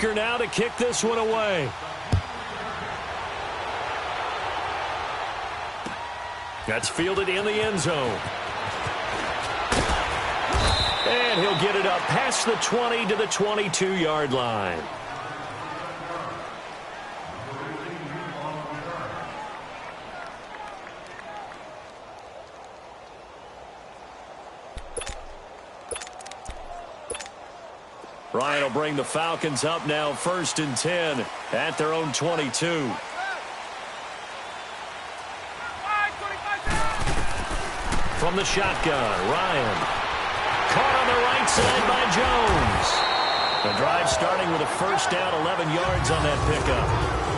kicker now to kick this one away. That's fielded in the end zone. And he'll get it up past the 20 to the 22-yard line. Ryan will bring the Falcons up now 1st and 10 at their own 22. From the shotgun, Ryan. Caught on the right side by Jones. The drive starting with a first down, 11 yards on that pickup.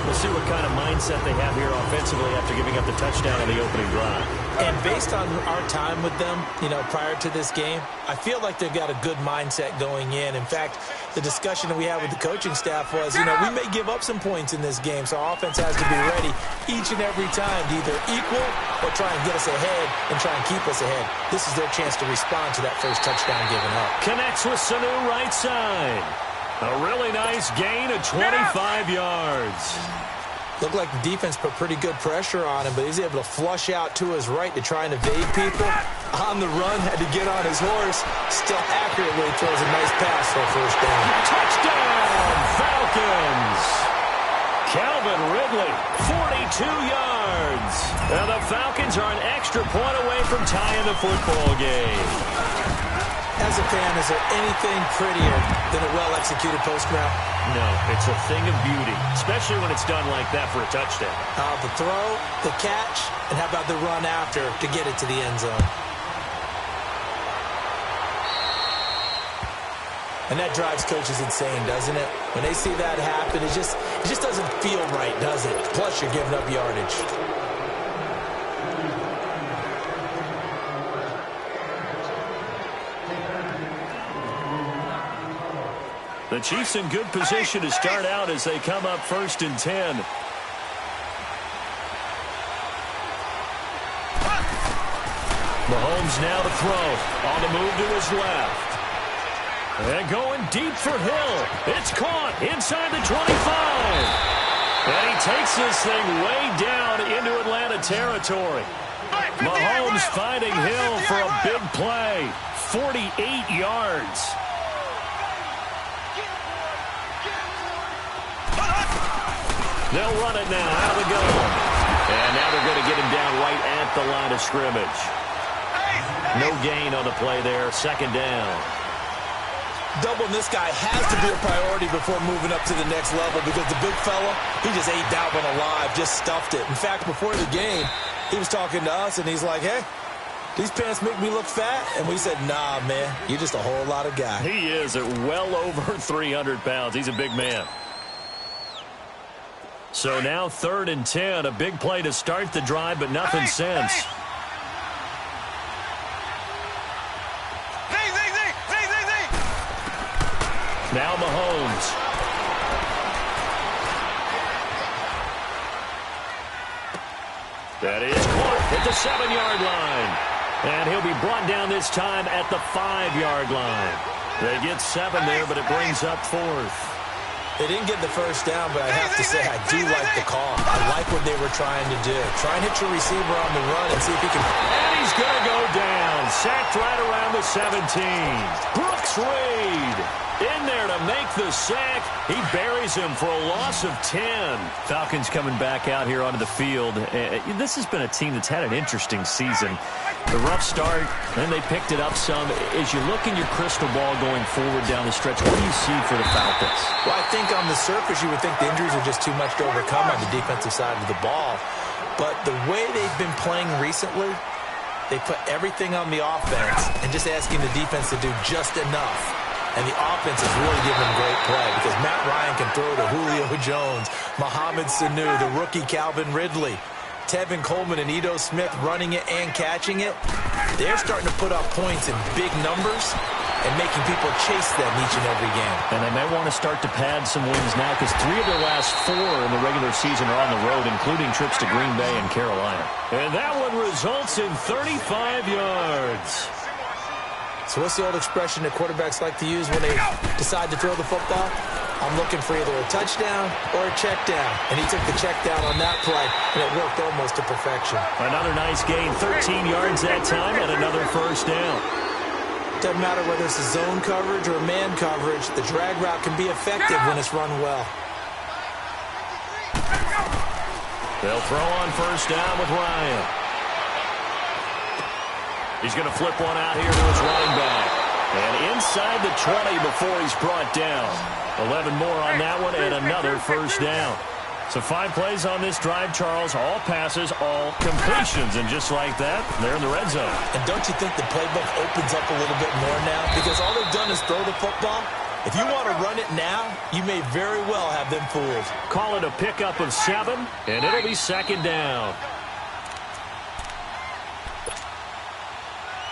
We'll see what kind of mindset they have here offensively after giving up the touchdown on the opening drive. And based on our time with them, prior to this game, I feel like they've got a good mindset going in. In fact, the discussion that we had with the coaching staff was, we may give up some points in this game, so our offense has to be ready each and every time to either equal or try and get us ahead and try and keep us ahead. This is their chance to respond to that first touchdown given up. Connects with Sanu right side. A really nice gain of 25 yards. Looked like the defense put pretty good pressure on him, but he's able to flush out to his right to try and evade people. On the run, had to get on his horse. Still accurately throws a nice pass for a first down. Touchdown, Falcons! Calvin Ridley, 42 yards. Now the Falcons are an extra point away from tying the football game. As a fan, is there anything prettier than a well-executed post-route? No, it's a thing of beauty, especially when it's done like that for a touchdown. The throw, the catch, and how about the run after to get it to the end zone? And that drives coaches insane, doesn't it? When they see that happen, it just doesn't feel right, does it? Plus, you're giving up yardage. The Chiefs in good position to start out as they come up 1st and 10. Mahomes now to throw. On the move to his left. And going deep for Hill. It's caught inside the 25. And he takes this thing way down into Atlanta territory. Mahomes finding Hill for a big play. 48 yards. They'll run it now out of the gun. And now they're going to get him down right at the line of scrimmage. No gain on the play there. 2nd down. Doubling this guy has to be a priority before moving up to the next level because the big fella, he just ate that one alive, just stuffed it. In fact, before the game, he was talking to us, and he's like, hey, these pants make me look fat. And we said, nah, man, you're just a whole lot of guy. He is at well over 300 pounds. He's a big man. So now 3rd and 10, a big play to start the drive, but nothing since. Now Mahomes. That is caught at the 7-yard line. And he'll be brought down this time at the 5-yard line. They get 7 there, but it brings up 4th. They didn't get the first down, but I have to say I do like the call. I like what they were trying to do. Try and hit your receiver on the run and see if he can... And he's going to go down. Sacked right around the 17. Brooks Reed in there to make the sack. He buries him for a loss of 10. Falcons coming back out here onto the field. This has been a team that's had an interesting season. The rough start, then they picked it up some. As you look in your crystal ball going forward down the stretch, what do you see for the Falcons? Well, I think on the surface you would think the injuries are just too much to overcome on the defensive side of the ball. But the way they've been playing recently, they put everything on the offense and just asking the defense to do just enough. And the offense is really giving them great play because Matt Ryan can throw to Julio Jones, Mohamed Sanu, the rookie Calvin Ridley, Tevin Coleman and Ito Smith running it and catching it. They're starting to put up points in big numbers and making people chase them each and every game. And they may want to start to pad some wins now because 3 of their last 4 in the regular season are on the road, including trips to Green Bay and Carolina. And that one results in 35 yards. So what's the old expression that quarterbacks like to use when they decide to throw the football? I'm looking for either a touchdown or a check down. And he took the check down on that play, and it worked almost to perfection. Another nice gain, 13 yards that time, and another first down. Doesn't matter whether it's a zone coverage or a man coverage, the drag route can be effective when it's run well. They'll throw on first down with Ryan. He's going to flip one out here to his running back. And inside the 20 before he's brought down. 11 more on that one and another first down. So 5 plays on this drive, Charles. All passes, all completions. And just like that, they're in the red zone. And don't you think the playbook opens up a little bit more now? Because all they've done is throw the football. If you want to run it now, you may very well have them fooled. Call it a pickup of 7, and it'll be second down.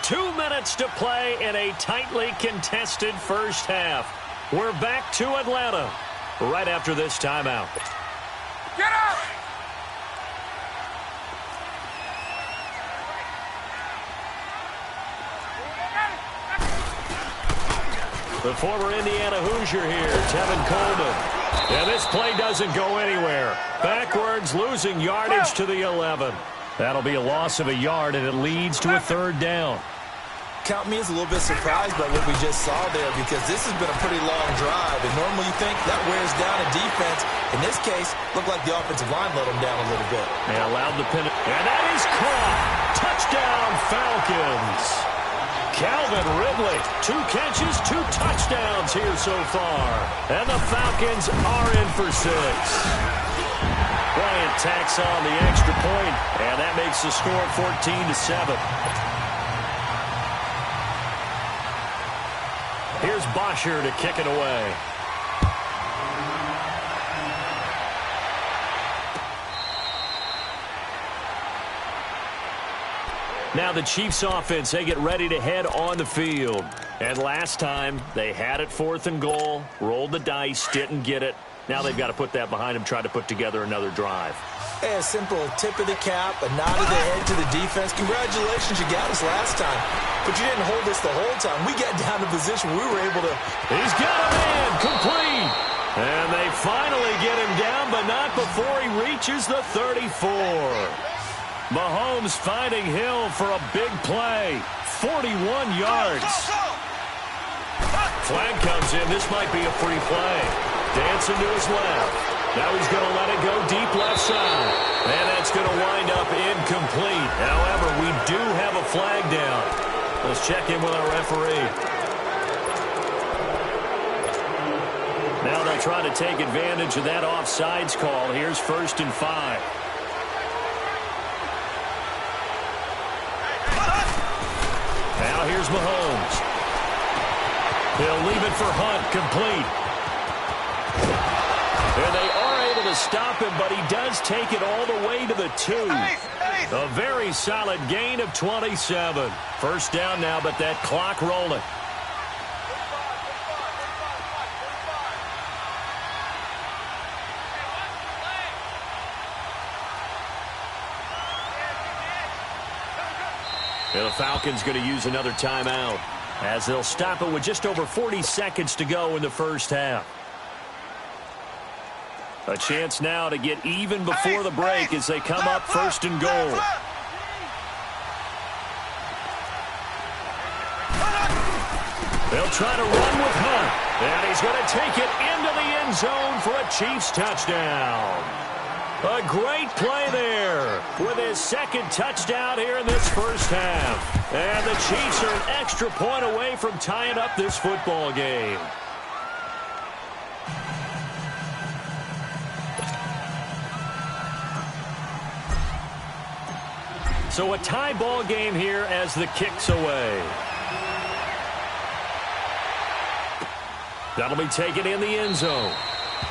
2 minutes to play in a tightly contested first half. We're back to Atlanta right after this timeout. Get up! The former Indiana Hoosier here, Tevin Coleman. And this play doesn't go anywhere. Backwards, losing yardage to the 11. That'll be a loss of a yard, and it leads to a third down. Count me as a little bit surprised by what we just saw there, because this has been a pretty long drive, and normally you think that wears down a defense. In this case, looked like the offensive line let them down a little bit. They allowed the pin, and that is caught. Touchdown, Falcons. Calvin Ridley, 2 catches, 2 touchdowns here so far. And the Falcons are in for 6. Bryant tacks on the extra point, and that makes the score 14-7. Here's Bosher to kick it away. Now the Chiefs offense, they get ready to head on the field. And last time, they had it 4th and goal, rolled the dice, didn't get it. Now they've got to put that behind them, try to put together another drive. Hey, a simple tip of the cap, a nod of the head to the defense. Congratulations, you got us last time. But you didn't hold us the whole time. We got down to position we were able to... He's got a man, complete. And they finally get him down, but not before he reaches the 34. Mahomes finding Hill for a big play. 41 yards. Flag comes in. This might be a free play. Dancing to his left. Now he's going to let it go deep left side. And that's going to wind up incomplete. However, we do have a flag down. Let's check in with our referee. Now they'll try to take advantage of that offsides call. Here's 1st and 5. Now here's Mahomes. He'll leave it for Hunt, complete. And they are able to stop him, but he does take it all the way to the 2. A very solid gain of 27. First down now, but that clock rolling. And the Falcons going to use another timeout as they'll stop it with just over 40 seconds to go in the first half. A chance now to get even before the break as they come up 1st and goal. They'll try to run with Hunt. And he's going to take it into the end zone for a Chiefs touchdown. A great play there with his 2nd touchdown here in this first half. And the Chiefs are an extra point away from tying up this football game. So a tie ball game here as the kick's away. That'll be taken in the end zone.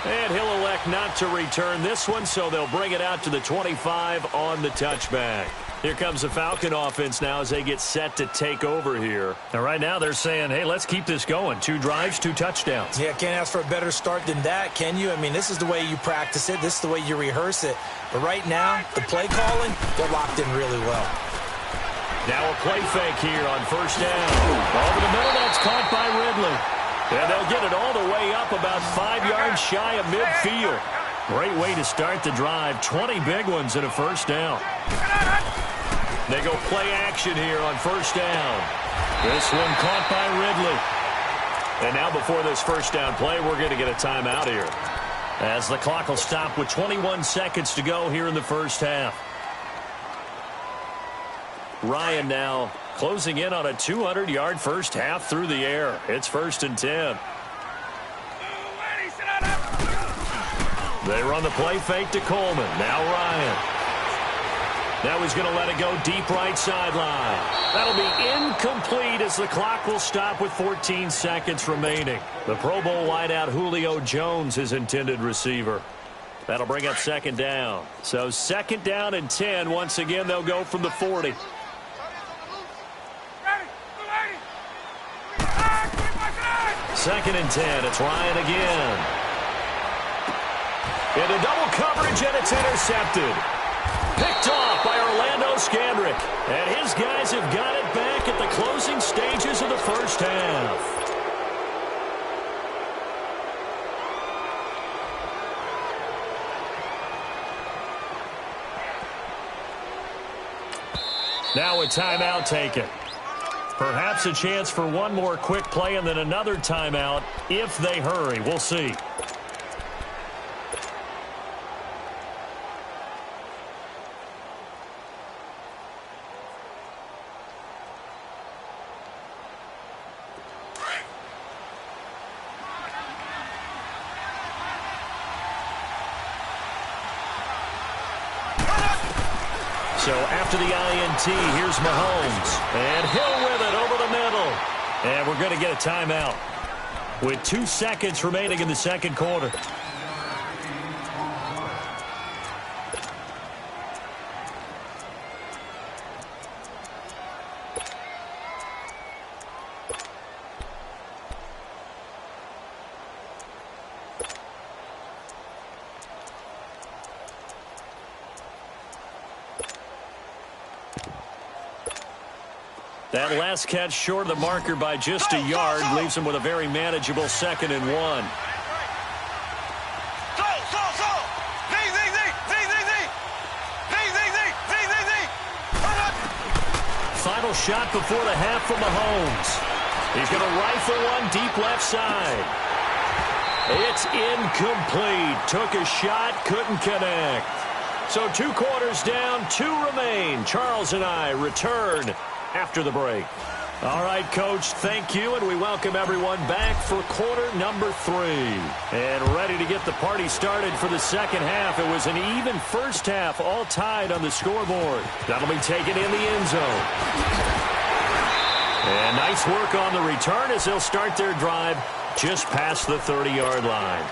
And he'll elect not to return this one, so they'll bring it out to the 25 on the touchback. Here comes the Falcon offense now as they get set to take over here. And right now they're saying, hey, let's keep this going. 2 drives, 2 touchdowns. Yeah, can't ask for a better start than that, can you? I mean, this is the way you practice it. This is the way you rehearse it. But right now, the play calling, they're locked in really well. Now a play fake here on first down. Over the middle, that's caught by Ridley. And they'll get it all the way up about 5 yards shy of midfield. Great way to start the drive. 20 big ones and a first down. They go play action here on first down. This one caught by Ridley. And now before this first down play, we're going to get a timeout here, as the clock will stop with 21 seconds to go here in the first half. Ryan now closing in on a 200-yard first half through the air. It's 1st and 10. They run the play fake to Coleman. Now Ryan. Now he's going to let it go deep right sideline. That'll be incomplete as the clock will stop with 14 seconds remaining. The Pro Bowl wideout Julio Jones, his intended receiver. That'll bring up 2nd down. So 2nd down and 10. Once again, they'll go from the 40. 2nd and 10. It's Ryan again. Into double coverage, and it's intercepted. Picked off by Orlando Scandrick. And his guys have got it back at the closing stages of the first half. Now a timeout taken. Perhaps a chance for one more quick play and then another timeout if they hurry. We'll see. So after the INT, here's Mahomes. And Hill with it over the middle. And we're going to get a timeout with 2 seconds remaining in the second quarter. That last catch short of the marker by just a yard leaves him with a very manageable 2nd and 1. Final shot before the half from Mahomes. He's going to rifle one deep left side. It's incomplete. Took a shot, couldn't connect. So 2 quarters down, 2 remain. Charles and I return after the break. All right, Coach, thank you, and we welcome everyone back for quarter number 3. And ready to get the party started for the second half. It was an even first half, all tied on the scoreboard. That'll be taken in the end zone. And nice work on the return as they'll start their drive just past the 30-yard line.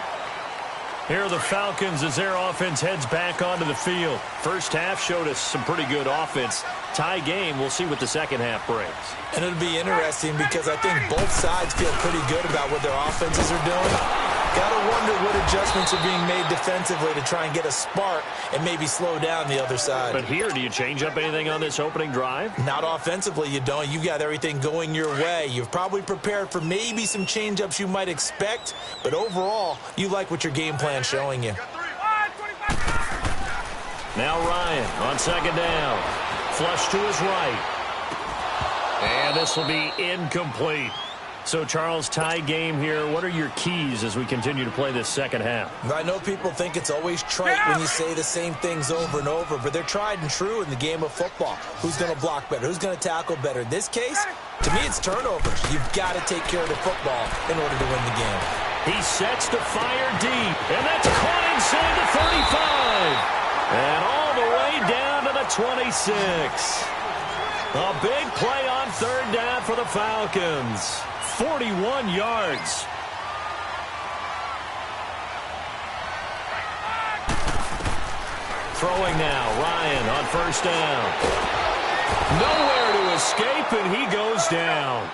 Here are the Falcons as their offense heads back onto the field. First half showed us some pretty good offense. Tie game, we'll see what the second half brings. And it'll be interesting because I think both sides feel pretty good about what their offenses are doing. Gotta wonder what adjustments are being made defensively to try and get a spark and maybe slow down the other side. But here, do you change up anything on this opening drive? Not offensively, you don't. You've got everything going your way. You've probably prepared for maybe some change-ups you might expect, but overall, you like what your game plan's showing you. Now Ryan on 2nd down. Flush to his right. And this will be incomplete. So, Charles, tie game here. What are your keys as we continue to play this second half? I know people think it's always trite when you say the same things over and over, but they're tried and true in the game of football. Who's going to block better? Who's going to tackle better? In this case, to me, it's turnovers. You've got to take care of the football in order to win the game. He sets to fire deep, and that's caught inside the 35. And all the way down to the 26. A big play on 3rd down for the Falcons. 41 yards. Throwing now, Ryan on 1st down. Nowhere to escape, and he goes down.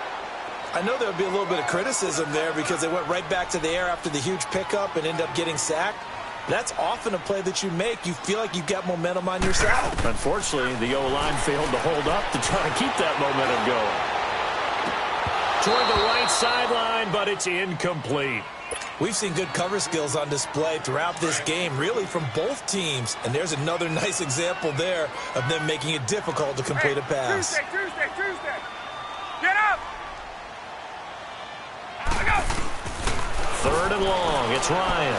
I know there'll be a little bit of criticism there because they went right back to the air after the huge pickup and ended up getting sacked. That's often a play that you make. You feel like you've got momentum on your side. Unfortunately, the O-line failed to hold up to try to keep that momentum going. Toward the right sideline, but it's incomplete. We've seen good cover skills on display throughout this game, really from both teams. And there's another nice example there of them making it difficult to complete a pass. Tuesday. Get up. Third and long. It's Ryan.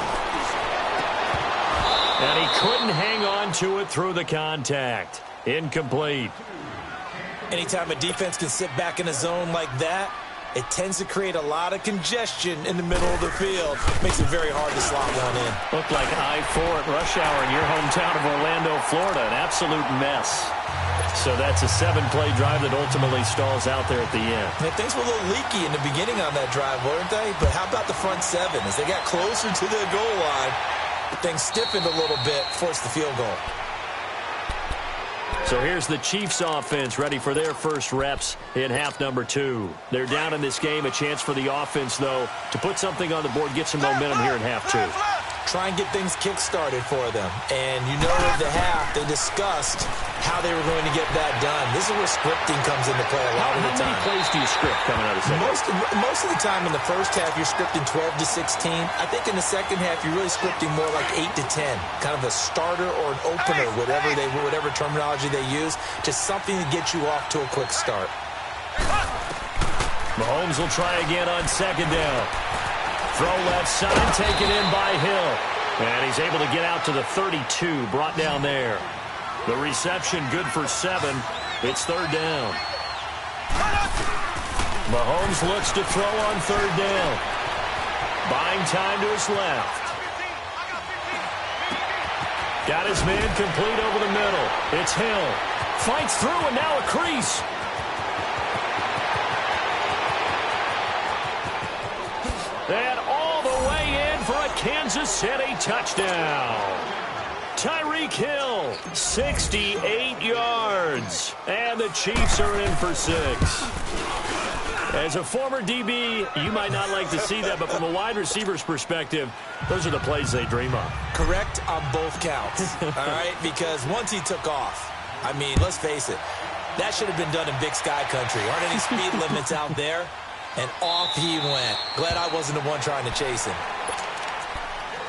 And he couldn't hang on to it through the contact. Incomplete. Anytime a defense can sit back in a zone like that, it tends to create a lot of congestion in the middle of the field. Makes it very hard to slot one in. Looked like I-4 at rush hour in your hometown of Orlando, Florida. An absolute mess. So that's a 7-play drive that ultimately stalls out there at the end. And things were a little leaky in the beginning on that drive, weren't they? But how about the front seven? As they got closer to the goal line, things stiffened a little bit, forced the field goal. So here's the Chiefs offense ready for their first reps in half number 2. They're down in this game. A chance for the offense, though, to put something on the board, get some momentum here in half 2. Try and get things kick-started for them. And you know at the half, they discussed how they were going to get that done. This is where scripting comes into play a lot of the time. How many plays do you script coming out of the second? Most of the time in the first half, you're scripting 12 to 16. I think in the second half, you're really scripting more like 8 to 10. Kind of a starter or an opener, whatever terminology they use. Just something to get you off to a quick start. Mahomes will try again on second down. Throw left side, taken in by Hill. And he's able to get out to the 32, brought down there. The reception good for 7. It's third down. Mahomes looks to throw on third down. Buying time to his left. Got his man complete over the middle. It's Hill. Fights through and now a crease. And all the way in for a Kansas City touchdown. Tyreek Hill, 68 yards. And the Chiefs are in for 6. As a former DB, you might not like to see that, but from a wide receiver's perspective, those are the plays they dream of. Correct on both counts, all right? Because once he took off, I mean, let's face it, that should have been done in Big Sky Country. Aren't any speed limits out there? And off he went. Glad I wasn't the one trying to chase him.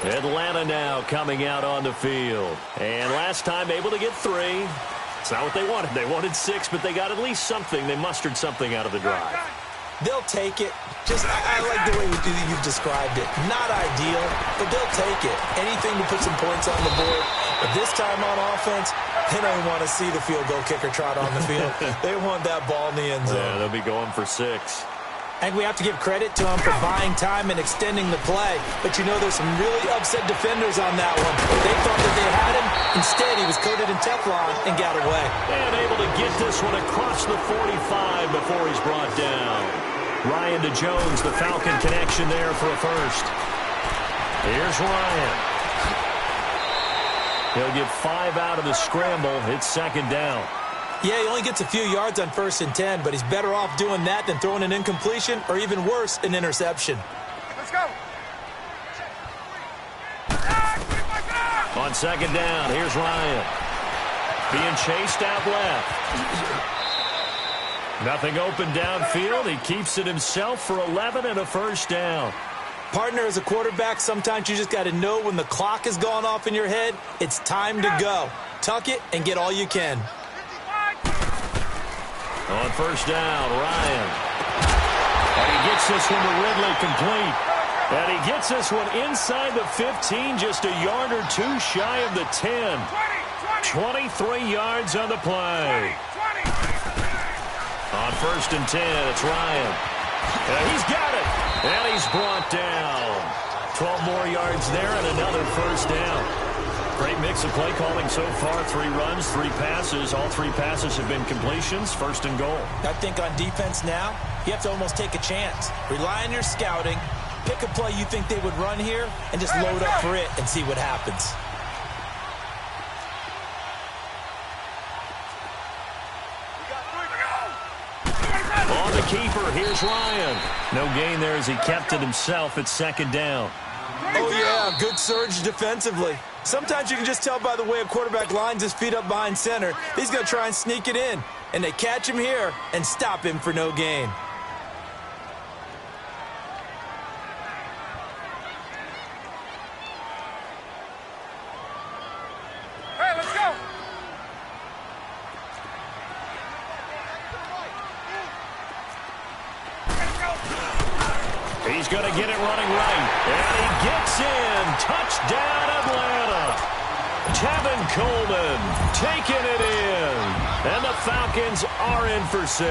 Atlanta now coming out on the field. And last time able to get 3. It's not what they wanted. They wanted 6, but they got at least something. They mustered something out of the drive. They'll take it. I like the way you've described it. Not ideal, but they'll take it. Anything to put some points on the board. But this time on offense, they don't even want to see the field goal kicker trot on the field. They want that ball in the end zone. Yeah, they'll be going for 6. I think we have to give credit to him for buying time and extending the play. But you know there's some really upset defenders on that one. They thought that they had him. Instead, he was coated in Teflon and got away. And able to get this one across the 45 before he's brought down. Ryan to Jones, the Falcon connection there for a first. Here's Ryan. He'll get 5 out of the scramble. It's second down. Yeah, he only gets a few yards on 1st and 10, but he's better off doing that than throwing an incompletion or even worse, an interception. Let's go. On second down, here's Ryan. Being chased out left. Nothing open downfield. He keeps it himself for 11 and a first down. Partner, as a quarterback, sometimes you just got to know when the clock has gone off in your head, it's time to go. Tuck it and get all you can. On first down, Ryan. And he gets this one to Ridley complete. And he gets this one inside the 15, just a yard or 2 shy of the 10. 23 yards on the play. On first and 10, it's Ryan. And he's got it. And he's brought down. 12 more yards there and another first down. Great mix of play calling so far. 3 runs, 3 passes. All 3 passes have been completions. First and goal. I think on defense now, you have to almost take a chance. Rely on your scouting. Pick a play you think they would run here and just load up for it and see what happens. On the keeper, here's Ryan. No gain there as he kept it himself at second down. Oh, yeah, good surge defensively. Sometimes you can just tell by the way a quarterback lines his feet up behind center. He's going to try and sneak it in. And they catch him here and stop him for no gain. Hey, let's go. He's going to get it running right. And he gets in. Touchdown, Atlanta. Tevin Coleman taking it in. And the Falcons are in for 6.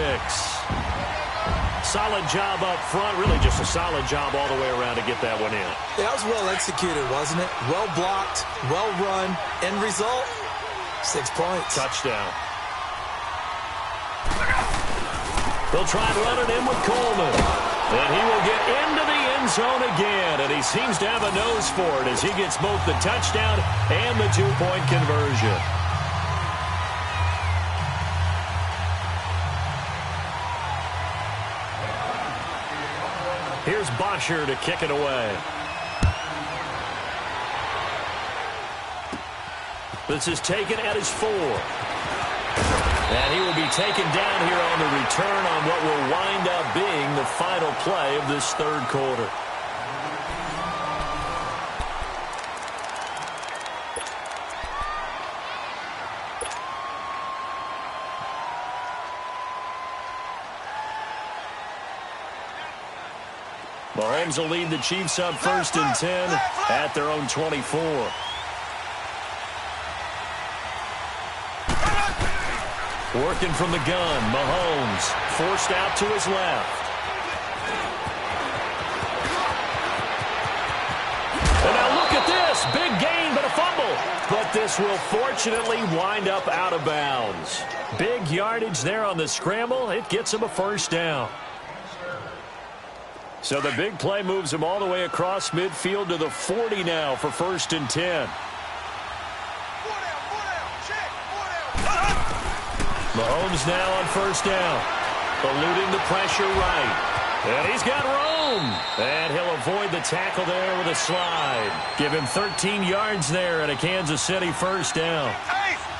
Solid job up front. Really just a solid job all the way around to get that one in. Yeah, that was well executed, wasn't it? Well blocked, well run. End result, 6 points. Touchdown. They'll try and run it in with Coleman. And he will get into the end zone again. And he seems to have a nose for it as he gets both the touchdown and the 2-point conversion. Here's Bosher to kick it away. This is taken at his 4. And he will be taken down here on the return on what will wind up being the final play of this third quarter. Mahomes will lead the Chiefs up 1st and 10 at their own 24. Working from the gun, Mahomes forced out to his left. And now look at this, big gain but a fumble. But this will fortunately wind up out of bounds. Big yardage there on the scramble. It gets him a 1st down. So the big play moves him all the way across midfield to the 40 now for 1st and 10. Mahomes now on 1st down. Eluding the pressure right. And he's got room. And he'll avoid the tackle there with a slide. Give him 13 yards there and a Kansas City 1st down.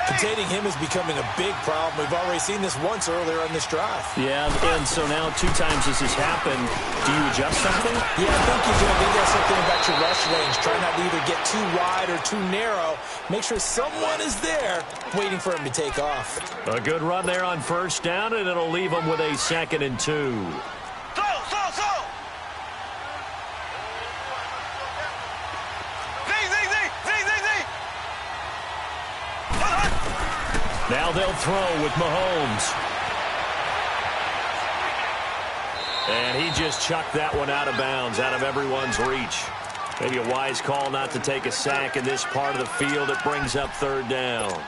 Containing him is becoming a big problem. We've already seen this once earlier on this drive. Yeah, and so now 2 times this has happened. Do you adjust something? Yeah, I think you do. I think that's something about your rush range. Try not to either get too wide or too narrow. Make sure someone is there waiting for him to take off. A good run there on 1st down, and it'll leave him with a 2nd and 2. Now they'll throw with Mahomes. And he just chucked that one out of bounds, out of everyone's reach. Maybe a wise call not to take a sack in this part of the field. It brings up 3rd down.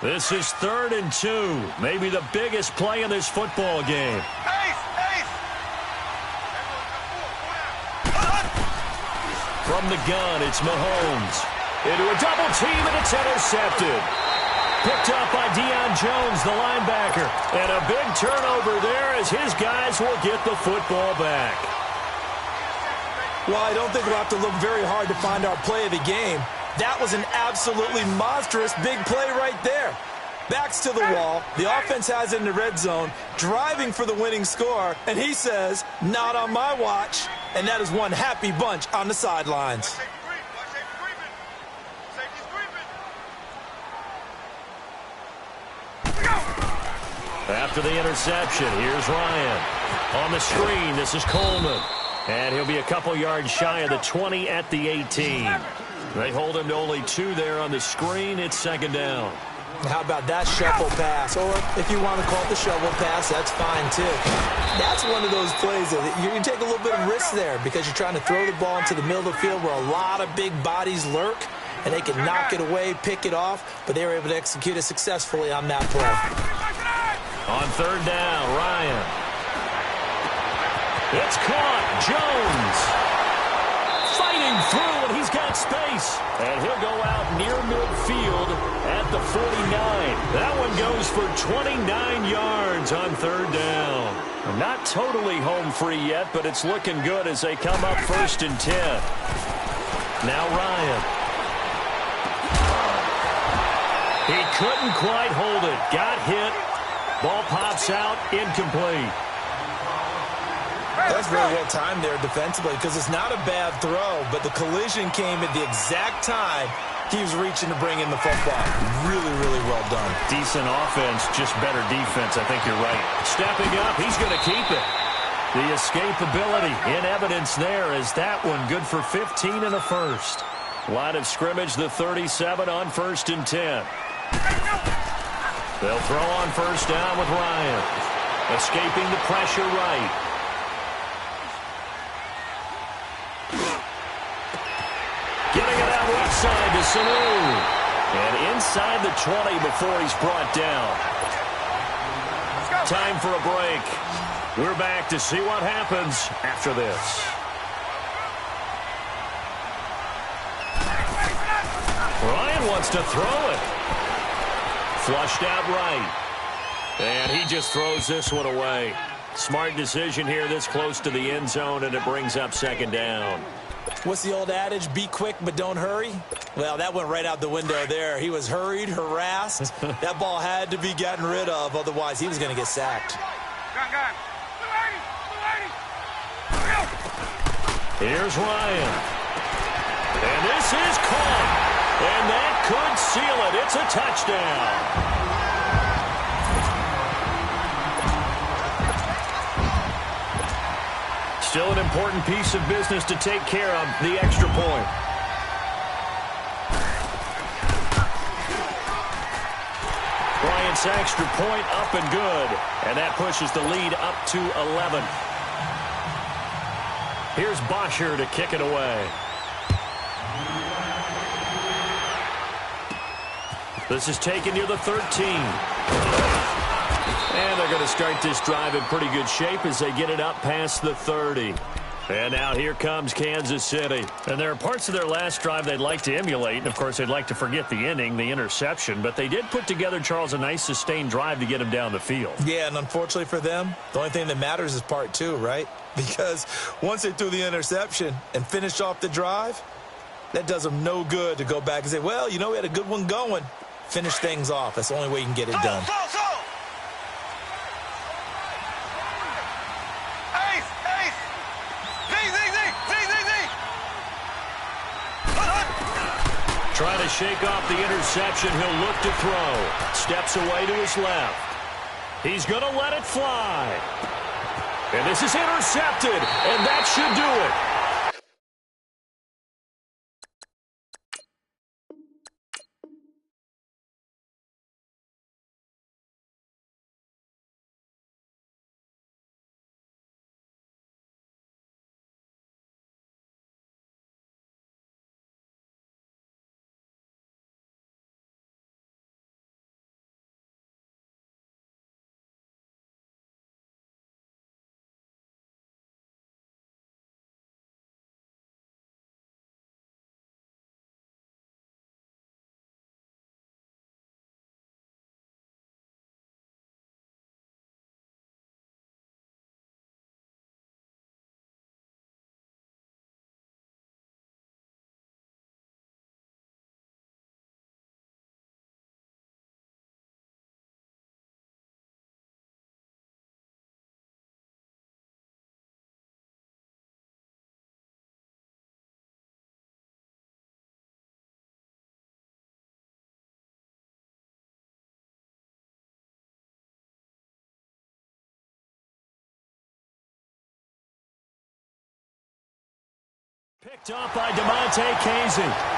This is 3rd and 2. Maybe the biggest play in this football game. From the gun, it's Mahomes. Into a double team, and it's intercepted. Picked up by Deion Jones, the linebacker. And a big turnover there as his guys will get the football back. Well, I don't think we'll have to look very hard to find our play of the game. That was an absolutely monstrous big play right there. Backs to the wall. The offense has it in the red zone, driving for the winning score. And he says, not on my watch. And that is one happy bunch on the sidelines. After the interception, here's Ryan. On the screen, this is Coleman. And he'll be a couple yards shy of the 20 at the 18. They hold him to only 2 there on the screen. It's 2nd down. How about that shuffle pass? Or if you want to call it the shovel pass, that's fine too. That's one of those plays that you can take a little bit of risk there because you're trying to throw the ball into the middle of the field where a lot of big bodies lurk. And they can knock it away, pick it off, but they were able to execute it successfully on that play. On 3rd down, Ryan. It's caught. Jones fighting through, and he's got space. And he'll go out near midfield at the 49. That one goes for 29 yards on 3rd down. Not totally home free yet, but it's looking good as they come up 1st and 10. Now Ryan. He couldn't quite hold it. Got hit. Ball pops out. Incomplete. That's very well timed there defensively because it's not a bad throw, but the collision came at the exact time he was reaching to bring in the football. Really, really well done. Decent offense, just better defense. I think you're right. Stepping up, he's going to keep it. The escapability in evidence there as that one good for 15 and a first. Line of scrimmage, the 37 on 1st and 10. They'll throw on first down with Ryan. Escaping the pressure right. Getting it out left side to Sanu. And inside the 20 before he's brought down. Time for a break. We're back to see what happens after this. Ryan wants to throw it. Flushed out right. And he just throws this one away. Smart decision here this close to the end zone, and it brings up 2nd down. What's the old adage? Be quick, but don't hurry. Well, that went right out the window there. He was hurried, harassed. That ball had to be gotten rid of. Otherwise, he was going to get sacked. Here's Ryan. And this is caught. And that could seal it. It's a touchdown. Still an important piece of business to take care of, the extra point. Bryant's extra point up and good. And that pushes the lead up to 11. Here's Bosher to kick it away. This is taken near the 13. And they're going to start this drive in pretty good shape as they get it up past the 30. And now here comes Kansas City. And there are parts of their last drive they'd like to emulate. And, of course, they'd like to forget the inning, the interception. But they did put together, Charles, a nice sustained drive to get him down the field. Yeah, and unfortunately for them, the only thing that matters is part 2, right? Because once they threw the interception and finished off the drive, that does them no good to go back and say, well, you know, we had a good one going. Finish things off. That's the only way you can get it done. Trying to shake off the interception. He'll look to throw. Steps away to his left. He's going to let it fly. And this is intercepted. And that should do it. Picked up by DeMonte Casey.